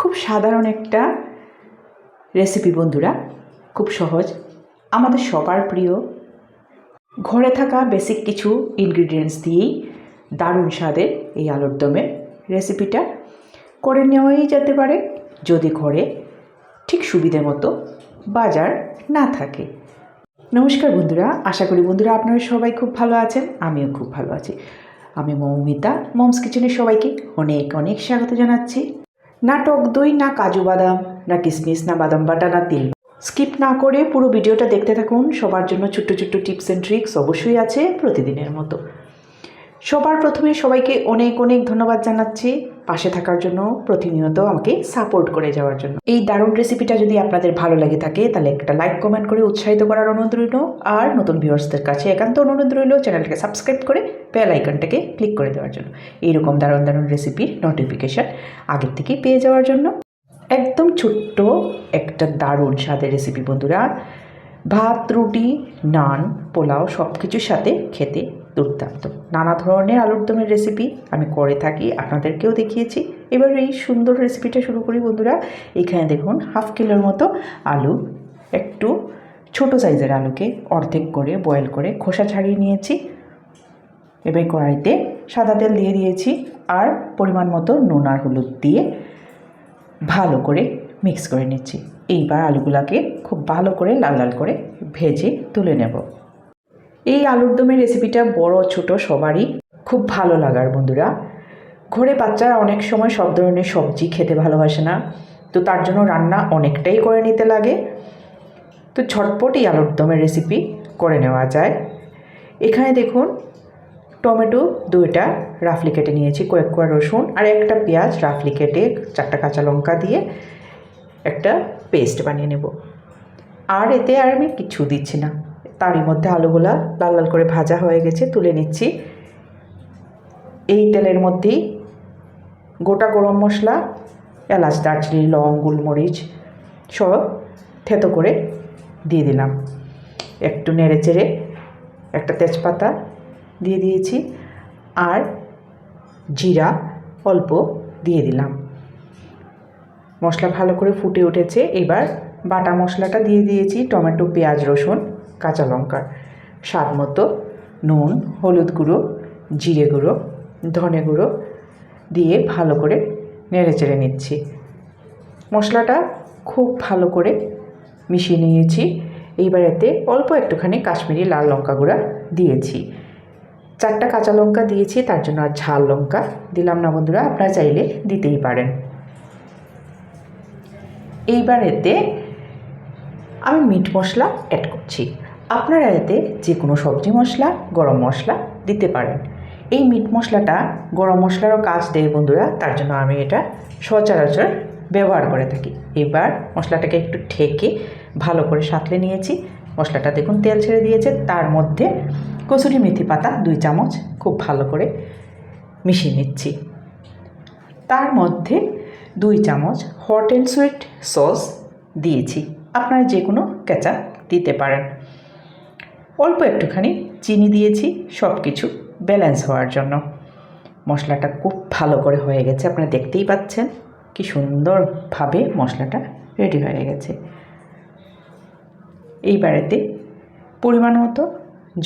খুব সাধারণ একটা রেসিপি বন্ধুরা, খুব সহজ, আমাদের সবার প্রিয়, ঘরে থাকা বেসিক কিছু ইনগ্রিডিয়েন্টস দিয়েই দারুণ স্বাদের এই আলুর দমের রেসিপিটা করে নেওয়াই যেতে পারে যদি ঘরে ঠিক সুবিধে মতো বাজার না থাকে। নমস্কার বন্ধুরা, আশা করি বন্ধুরা আপনারা সবাই খুব ভালো আছেন, আমিও খুব ভালো আছি। আমি মৌমিতা, মমস কিচেনের সবাইকে অনেক অনেক স্বাগত জানাচ্ছি। না টক দই, না কাজু বাদাম, না কিশমিশ, না বাদাম বাটা, না তিল। স্কিপ না করে পুরো ভিডিওটা দেখতে থাকুন। সবার জন্য ছোট্ট ছোট্ট টিপস অ্যান্ড ট্রিক্স অবশ্যই আছে প্রতিদিনের মতো। সবার প্রথমে সবাইকে অনেক অনেক ধন্যবাদ জানাচ্ছি পাশে থাকার জন্য, প্রতিনিয়ত আমাকে সাপোর্ট করে যাওয়ার জন্য। এই দারুণ রেসিপিটা যদি আপনাদের ভালো লাগে থাকে তাহলে একটা লাইক কমেন্ট করে উৎসাহিত করার অনুরোধ রইল। আর নতুন ভিউয়ার্সদের কাছে একান্ত অনুরোধ রইল চ্যানেলটাকে সাবস্ক্রাইব করে বেল আইকনটাকে ক্লিক করে দেওয়ার জন্য, এইরকম দারুণ দারুণ রেসিপির নোটিফিকেশান আগের থেকেই পেয়ে যাওয়ার জন্য। একদম ছোট্ট একটা দারুণ স্বাদের রেসিপি বন্ধুরা, ভাত, রুটি, নান, পোলাও সব কিছুর সাথে খেতে দুর্দান্ত। নানা ধরনের আলুর দমের রেসিপি আমি করে থাকি, আপনাদেরকেও দেখিয়েছি। এবার এই সুন্দর রেসিপিটা শুরু করি বন্ধুরা। এখানে দেখুন হাফ কিলোর মতো আলু, একটু ছোট সাইজের আলুকে অর্ধেক করে বয়েল করে খোসা ছাড়িয়ে নিয়েছি। এবার কড়াইতে সাদা তেল দিয়ে দিয়েছি আর পরিমাণ মতো নুন আর হলুদ দিয়ে ভালো করে মিক্স করে নিচ্ছি। এইবার আলুগুলোকে খুব ভালো করে লাল লাল করে ভেজে তুলে নেব। এই আলুর দমের রেসিপিটা বড় ছোট সবারই খুব ভালো লাগার বন্ধুরা। ঘরে বাচ্চারা অনেক সময় সব ধরনের সবজি খেতে ভালোবাসে না, তো তার জন্য রান্না অনেকটাই করে নিতে লাগে। তো ঝটপট এই আলুর দমের রেসিপি করে নেওয়া যায়। এখানে দেখুন টমেটো 2টা রাফলি কেটে নিয়েছি, কয়েক কোয়া রসুন আর একটা পেঁয়াজ রাফলি কেটে 4টা কাঁচা লঙ্কা দিয়ে একটা পেস্ট বানিয়ে নেব। আর এতে আর আমি কিছু দিচ্ছি না। তারই মধ্যে আলুগুলা লাল লাল করে ভাজা হয়ে গেছে, তুলে নিচ্ছি। এই তেলের মধ্যেই গোটা গরম মশলা, এলাচ, দারচিনি, লং, গোলমরিচ সব থেতো করে দিয়ে দিলাম। একটু নেড়ে চেড়ে একটা তেজপাতা দিয়ে দিয়েছি আর জিরা অল্প দিয়ে দিলাম। মশলা ভালো করে ফুটে উঠেছে। এবার বাটা মশলাটা দিয়ে দিয়েছি, টমেটো, পেঁয়াজ, রসুন, কাঁচা লঙ্কা, স্বাদ মতো নুন, হলুদ গুঁড়ো, জিরে গুঁড়ো, ধনে গুঁড়ো দিয়ে ভালো করে নেড়ে চেড়ে নিচ্ছি। মশলাটা খুব ভালো করে মিশিয়ে নিয়েছি। এইবার এতে অল্প একটুখানি কাশ্মীরি লাল লঙ্কা গুঁড়া দিয়েছি। 4টা কাঁচা লঙ্কা দিয়েছি, তার জন্য আর ঝাল লঙ্কা দিলাম না বন্ধুরা, আপনারা চাইলে দিতেই পারেন। এইবার এতে আমি মিট মশলা অ্যাড করছি। আপনারা এতে যে কোনো সবজি মশলা, গরম মশলা দিতে পারেন। এই মিট মশলাটা গরম মশলারও কাজ দেয় বন্ধুরা, তার জন্য আমি এটা সচরাচর ব্যবহার করে থাকি। এবার মশলাটাকে একটু ঢেকে ভালো করে সাঁতলে নিয়েছি। মশলাটা দেখুন তেল ছেড়ে দিয়েছে। তার মধ্যে কসুরি মেথি পাতা 2 চামচ খুব ভালো করে মিশিয়ে নিচ্ছি। তার মধ্যে 2 চামচ হট অ্যান্ড সুইট সস দিয়েছি, আপনারা যে কোনো কেচাপ দিতে পারেন। অল্প একটুখানি চিনি দিয়েছি, সব কিছু ব্যালেন্স হওয়ার জন্য। মশলাটা খুব ভালো করে হয়ে গেছে, আপনারা দেখতেই পাচ্ছেন কি সুন্দরভাবে মশলাটা রেডি হয়ে গেছে। এইবারেতে পরিমাণ মতো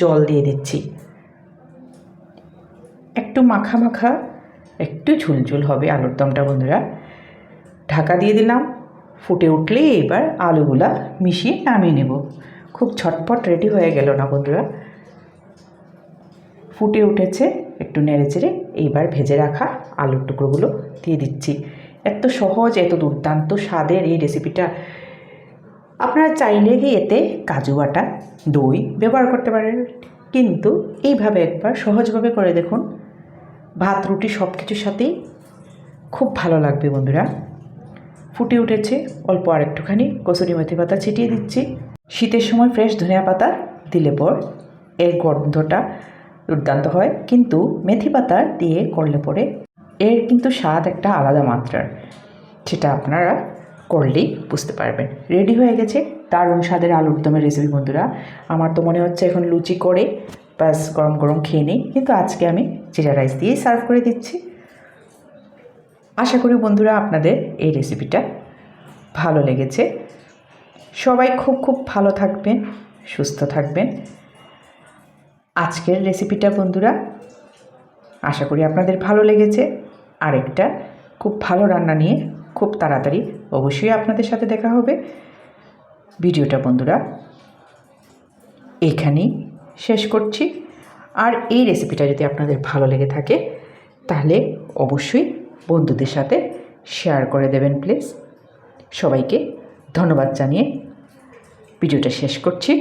জল দিয়ে দিচ্ছি। একটু মাখা মাখা, একটু ঝুলঝুল হবে আলুর দমটা বন্ধুরা। ঢাকা দিয়ে দিলাম। ফুটে উঠলে এবার আলুগুলা মিশিয়ে নামিয়ে নেব। খুব ঝটপট রেডি হয়ে গেল না বন্ধুরা। ফুটে উঠেছে, একটু নেড়ে চেড়ে এইবার ভেজে রাখা আলুর টুকরোগুলো দিয়ে দিচ্ছি। এত সহজ, এত দুর্দান্ত স্বাদের এই রেসিপিটা আপনারা চাইলে কি এতে কাজু বাটা, দই ব্যবহার করতে পারেন, কিন্তু এইভাবে একবার সহজভাবে করে দেখুন। ভাত, রুটি সব কিছুর সাথেই খুব ভালো লাগবে বন্ধুরা। ফুটে উঠেছে, অল্প আর একটুখানি কসুরি মেথি পাতা ছিটিয়ে দিচ্ছি। শীতের সময় ফ্রেশ ধনিয়া পাতা দিলে পর এর গন্ধটা দুর্দান্ত হয়, কিন্তু মেথি পাতা দিয়ে করলে পরে এর কিন্তু স্বাদ একটা আলাদা মাত্রার, সেটা আপনারা করলেই বুঝতে পারবেন। রেডি হয়ে গেছে দারুণ স্বাদের আলুর দমের রেসিপি বন্ধুরা। আমার তো মনে হচ্ছে এখন লুচি করে ব্যাস গরম গরম খেয়ে নিই, কিন্তু আজকে আমি জিরা রাইস দিয়েই সার্ভ করে দিচ্ছি। আশা করি বন্ধুরা আপনাদের এই রেসিপিটা ভালো লেগেছে। সবাই খুব খুব ভালো থাকবেন, সুস্থ থাকবেন। আজকের রেসিপিটা বন্ধুরা আশা করি আপনাদের ভালো লেগেছে। আরেকটা খুব ভালো রান্না নিয়ে খুব তাড়াতাড়ি অবশ্যই আপনাদের সাথে দেখা হবে। ভিডিওটা বন্ধুরা এখানেই শেষ করছি। আর এই রেসিপিটা যদি আপনাদের ভালো লেগে থাকে তাহলে অবশ্যই বন্ধুদের সাথে শেয়ার করে দেবেন প্লিজ। সবাইকে ধন্যবাদ জানিয়ে ভিডিওটা শেষ করছি।